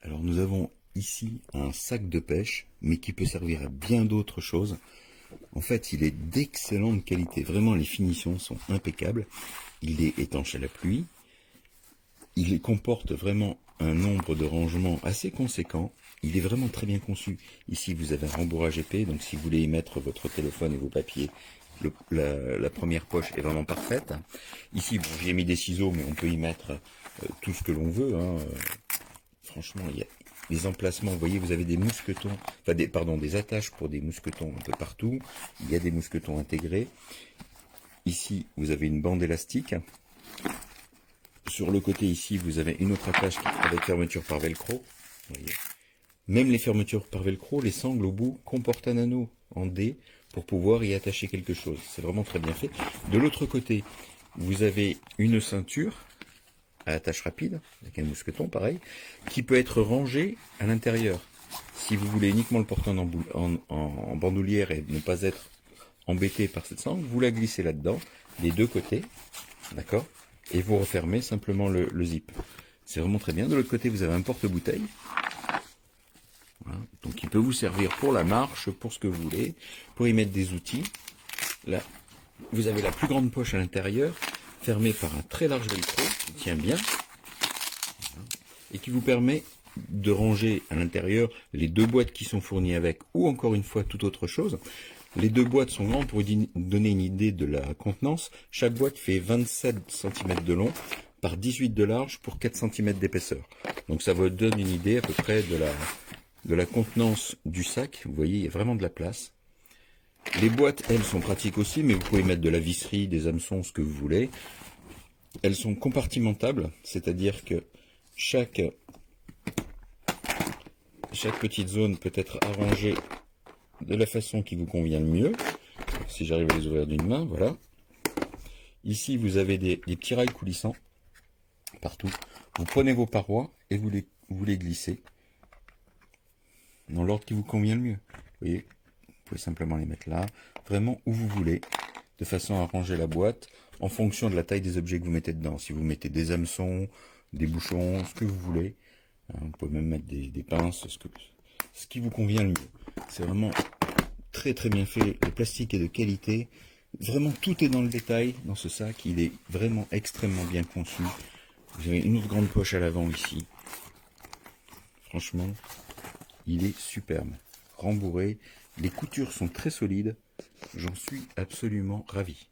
Alors nous avons ici un sac de pêche, mais qui peut servir à bien d'autres choses. En fait, il est d'excellente qualité. Vraiment, les finitions sont impeccables. Il est étanche à la pluie. Il comporte vraiment un nombre de rangements assez conséquent. Il est vraiment très bien conçu. Ici, vous avez un rembourrage épais, donc si vous voulez y mettre votre téléphone et vos papiers, la première poche est vraiment parfaite. Ici, bon, j'y ai mis des ciseaux, mais on peut y mettre tout ce que l'on veut. Franchement, il y a les emplacements. Vous voyez, vous avez des mousquetons, enfin des attaches pour des mousquetons un peu partout. Il y a des mousquetons intégrés. Ici, vous avez une bande élastique. Sur le côté ici, vous avez une autre attache avec fermeture par velcro. Vous voyez. Même les fermetures par velcro, les sangles au bout comportent un anneau en D pour pouvoir y attacher quelque chose. C'est vraiment très bien fait. De l'autre côté, vous avez une ceinture à attache rapide, avec un mousqueton pareil, qui peut être rangée à l'intérieur. Si vous voulez uniquement le porter en bandoulière et ne pas être embêté par cette sangle, vous la glissez là-dedans, les deux côtés, d'accord, et vous refermez simplement le zip. C'est vraiment très bien. De l'autre côté, vous avez un porte-bouteille. Voilà. Donc il peut vous servir pour la marche, pour ce que vous voulez, pour y mettre des outils. Là, vous avez la plus grande poche à l'intérieur, fermée par un très large velcro, qui tient bien, et qui vous permet de ranger à l'intérieur les deux boîtes qui sont fournies avec, ou encore une fois toute autre chose. Les deux boîtes sont grandes pour vous donner une idée de la contenance. Chaque boîte fait 27 cm de long par 18 de large pour 4 cm d'épaisseur. Donc ça vous donne une idée à peu près de la contenance du sac. Vous voyez, il y a vraiment de la place. Les boîtes, elles, sont pratiques aussi, mais vous pouvez mettre de la visserie, des hameçons, ce que vous voulez. Elles sont compartimentables, c'est-à-dire que chaque petite zone peut être arrangée de la façon qui vous convient le mieux. Si j'arrive à les ouvrir d'une main, voilà. Ici, vous avez des petits rails coulissants partout. Vous prenez vos parois et vous les glissez dans l'ordre qui vous convient le mieux. Vous voyez, vous pouvez simplement les mettre là, vraiment où vous voulez, de façon à ranger la boîte en fonction de la taille des objets que vous mettez dedans. Si vous mettez des hameçons, des bouchons, ce que vous voulez, vous pouvez même mettre des pinces, ce qui vous convient le mieux. C'est vraiment très très bien fait. Le plastique est de qualité. Vraiment tout est dans le détail dans ce sac. Il est vraiment extrêmement bien conçu. Vous avez une autre grande poche à l'avant ici. Franchement, il est superbe. Rembourré. Les coutures sont très solides. J'en suis absolument ravi.